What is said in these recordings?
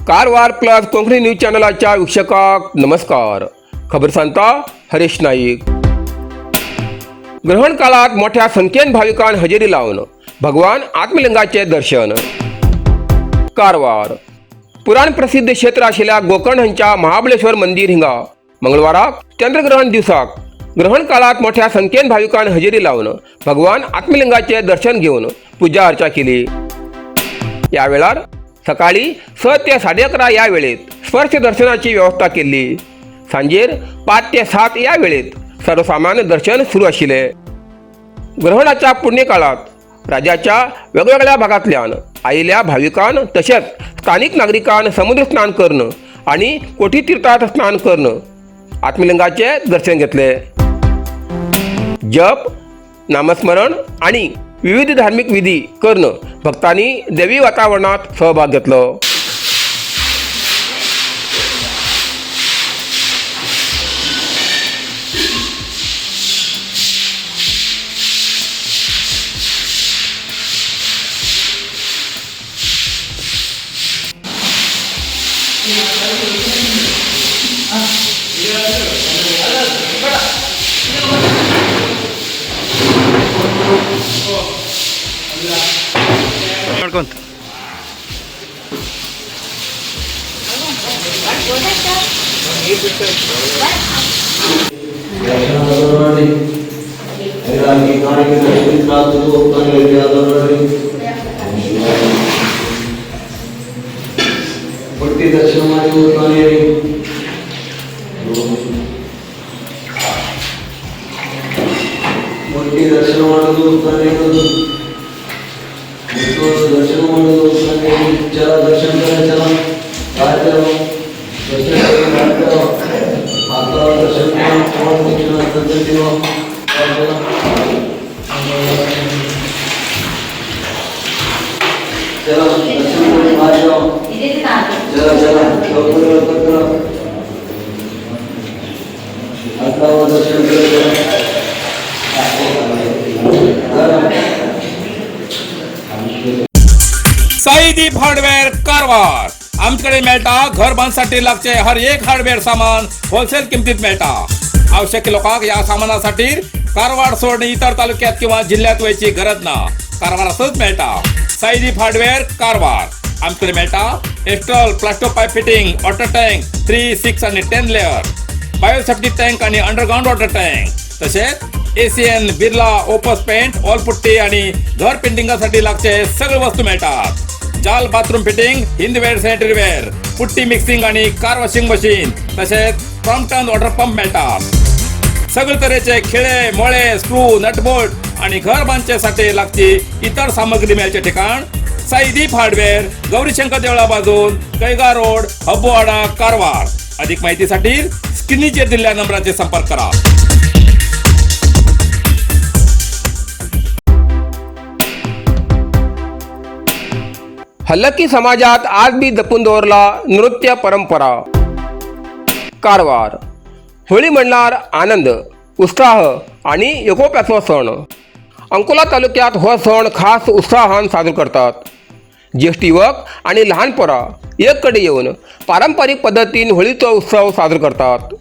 Karwar plus Konkani news चॅनलाच्या वीक्षकांक नमस्कार. खबर सांगता हरीश नाईक. ग्रहण काळात मोठ्या संख्येन भाविकांन हजेरी लावन भगवान आत्मलिंगाचे दर्शन. कारवार पुराण प्रसिद्ध क्षेत्र आशिल्ल्या गोकर्ण हांच्या महाबळेश्वर मंदिर हिंगा मंगळवाराक चंद्रग्रहण दिवसाक ग्रहण काळात मोठ्या संख्येन भाविकांन हजेरी लावन भगवान आत्मलिंगाचे दर्शन घेऊन पूजा अर्चा केली. या वेळार सकाळी 6 ते 11:30 या वेळेत स्पर्श दर्शनाची व्यवस्था केली. सांजेर 5 ते 7 या वेळेत सर्वसामान्य दर्शन सुरू आशिल्ले. ग्रहणाच्या पुण्य काळात राज्याच्या वेगवेगळ्या भागांतल्यान आयिल्ल्या भाविकांन तसेच स्थानिक नागरिकांन समुद्र स्नान करून आणि कोठी तीर्थात स्नान करून आत्मलिंगाचे दर्शन घेतले. जप, नामस्मरण आणि विविध धार्मिक विधी करून भक्तांनी देवी वातावरणात सहभाग घेतलो. साईदीप हार्डवेअर कारवार. आमच्याकडे मेळटा घर बांधसाठी लागचे हर एक हार्डवेअर सामान होलसेल किमतीत मेळटा. आवश्यक लोकांक या सामानासाठी कारवार सोडून इतर तालुक्यात किंवा जिल्ह्यात वयची गरज ना. कारवारातच मेळटा. साईदीप हार्डवेअर कारवार. आमच्याकडे मेळटा Astral plasto pipe fitting, water tank 3, 6 आणि 10 लेअर, बायोसेफ्टी टँक आणि अंडरग्राउंड वॉटर टँक, तसेच Asian, Birla, Opus paint, wall putty आणि घर पेंटिंगासाठी लागचे सगळे वस्तू मेळतात. जाल bathroom fitting, Hindware, sanitary ware, putty mixing आणि कार वॉशिंग मशीन, तसेच क्रॉम्प्टन वॉटर पंप मेळतात. सगळे तऱ्हेचे खिळे, मोळे, स्क्रू, नटबोल्ट आणि घर बांधण्यासाठी लागची इतर सामग्री मिळायचे ठिकाण साईदीप हार्डवेअर, गौरीशंकर देवळा बाजून, कैगा रोड, हब्बुवाडा, कारवार. अधिक माहितीसाठी स्क्रीनवर दिलेल्या नंबराचे संपर्क करा. हल्लकी समाजात आज बी जपून दवरला नृत्य परंपरा. कारवार होळी म्हणल्यार आनंद, उत्साह आणि एकोप्याचो सण. अंकोला तालुक्यात हो सण खास उत्साहान साजरो करतात. ज्येष्ठ युवक आणि लहान पोरा एक कडे येऊन पारंपरिक पद्धतीन होळीचो उत्सव साजरो करतात.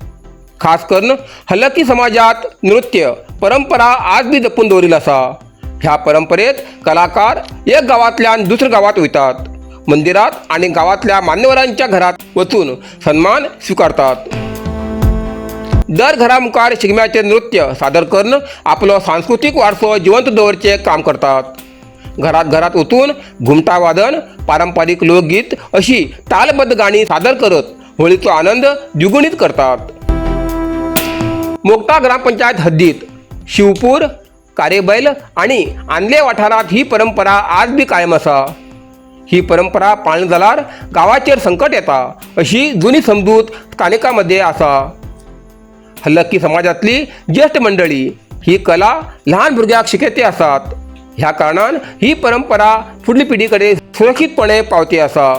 खास करून हल्लकी समाजात नृत्य परंपरा आज बी जपून दवरिल्ली आसा. ह्या परंपरेत कलाकार एक गावातल्यान दुसऱ्या गावात वयतात. मंदिरात आणि गावातल्या मान्यवरांच्या घरात वचून सन्मान स्वीकारतात. दर घरामुखार शिगम्याचे नृत्य सादर करून आपलो सांस्कृतिक वारसो जिवंत दवरचे काम करतात. घरात घरात वचून घुमटा वादन, पारंपरिक लोकगीत अशी तालबद्ध गाणी सादर करत होळीचो आनंद द्विगुणित करतात. मोगटा ग्रामपंचायत हद्दीत शिवपूर, कारेबैल आणि आंदले वाठारात ही परंपरा आज बी कायम आसा. ही परंपरा पाळली जाल्यार गावाचेर संकट येता अशी जुनी समजूत स्थानिकांमध्ये आसा. हल्लकी समाजातली ज्येष्ठ मंडळी ही कला लहान भुरग्याक शिकयते आसात. ह्या कारणान ही परंपरा फुडली पिढी कडेन सुरक्षीतपणे पावती आसा.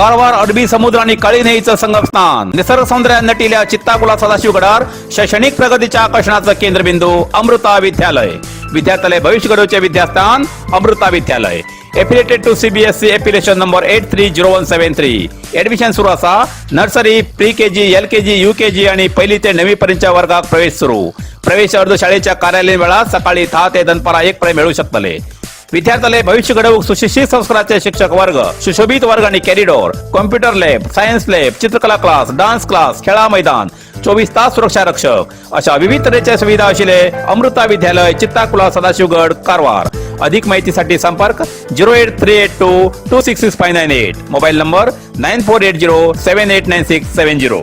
कारवार अरबी समुद्र आणि काळी नदीचं संगम स्थान, निसर्ग सौंदर्यात नटिल्या चित्ताकुला सदाशिवगडार शैक्षणिक प्रगतीच्या आकर्षणाचं केंद्रबिंदू अमृता विद्यालय. विद्यार्थ्यालय भविष्य घडवचे विद्यास्थान Amrita Vidyalaya. Affiliated to CBSE application number 830173. Admission सुरू असा. Nursery, pre KG, LKG, UKG आणि पहिली ते 9वी पर्यंतच्या वर्गात प्रवेश सुरू. प्रवेश अर्ज शाळेच्या कार्यालयीन वेळा सकाळी 10 ते दनपारा 1 पर्यंत मिळू शकतले. विद्यार्थ्यालय भविष्य घडवूक सुशिक्षित संस्काराचे शिक्षक वर्ग, सुशोभित वर्ग आणि corridor, computer lab, science lab, चित्रकला क्लास, डान्स क्लास, खेळा मैदान, 24 तास सुरक्षा रक्षक अशा विविध तऱ्हेच्या सुविधा असलेले अमृता विद्यालय, चित्ताकुला, सदाशिवगड, कारवार. अधिक माहितीसाठी संपर्क 08382266598. Mobile number 9480789670.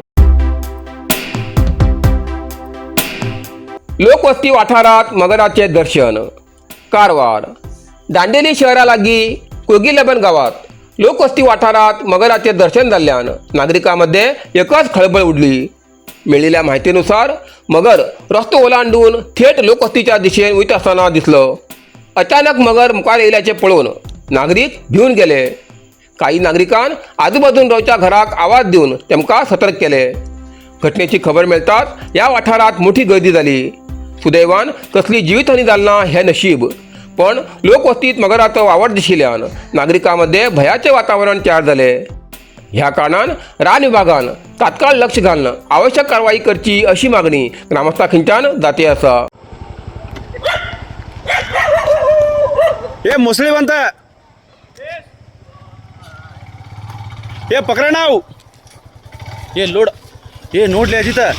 लोकवस्ती वाठारात मगराचे दर्शन. कारवार. दांडेली शहरालागी कोगिलबन गावात लोकवस्ती वाठारात मगराचे दर्शन झाल्यान नागरिकांमध्ये एकच खळबळ उडली. मिळालेल्या माहितीनुसार मगर रस्तो ओलांडून थेट लोकवस्तीच्या दिशेने वयत असताना दिसलं. अचानक मगर मुखार येयल्याचे पळोवन नागरिक भिवून गेले. काही नागरिकांन आजूबाजून रावच्या घराक आवाज दिवन तेमकां सतर्क केले. घटनेची खबर मेळताच या वाठारात मोठी गर्दी जाली. सुदैवान कसली जीवितहानी जालना हे नशीब. पण लोकवस्तीत मगराचो वावर दिशिल्ल्यान नागरिकांमध्ये भयाचे वातावरण तयार झाले. ह्या कारणान रान विभागान तात्काळ लक्ष घालून आवश्यक कारवाई करची अशी मागणी ग्रामस्थांच्यान जाती आसा. ये मुसळी बनता ये पकड़ा नाव ये लोड ये नोट लिया तिथं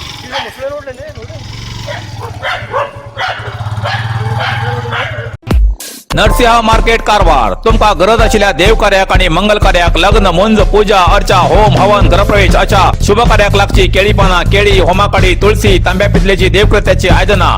नरसिंह मार्केट कारवार. तुमका गरज असलेल्या देव कार्याक आणि मंगल कार्याक, लग्न, मुंज, पूजा, अर्चा, होम, हवन, गृहप्रवेश अशा शुभ कार्याक लागची केळी पाना, केळी, होमाकाडी, तुळशी, तांब्या पितलेची देवकृत्याची आयदना,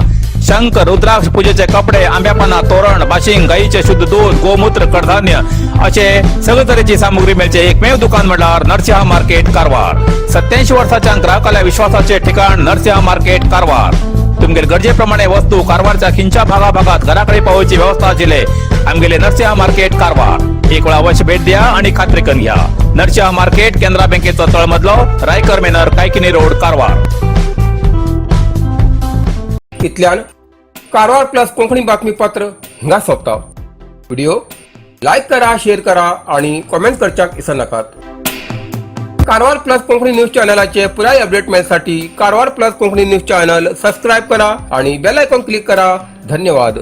शंख, रुद्राक्ष पूजेचे कपडे, आंब्या पाना, तोरण, बाशिंग, गाईचे शुद्ध दूध, गोमूत्र, कडधान्य असे सगळे तऱ्हेची सामुग्री मिळचे एकमेव दुकान म्हणल्यार नरसिंह मार्केट कारवार. 87 वर्षाच्या ग्राहकाला विश्वासाचे ठिकाण नरसिंह मार्केट कारवार. तुमगेर गरजेप्रमाणे वस्तू कारवारच्या खिंच्या भागाभागात घराकडे पावची व्यवस्था आशिल्ले आमगेले नरसिंह मार्केट कारवार. एक वेळ अवश्य भेट द्या आणि खात्री करून घ्या. नरसिंह मार्केट, केंद्रा बँकेचो तळमजलो, रायकर मेनर, कायकिनी रोड, कारवार. इतल्यान कारवार प्लस कोंकणी बातमीपत्र हिंगा सोंपता. व्हिडिओ लाईक करा, शेअर करा आणि कॉमेंट करच्याक विसरू नाकात. कारवार प्लस कोंकणी न्यूज चॅनलाचे पुराय अपडेट मिळण्यासाठी Karwar plus Konkani news channel subscribe करा आणि बेल आयकॉन क्लिक करा. धन्यवाद.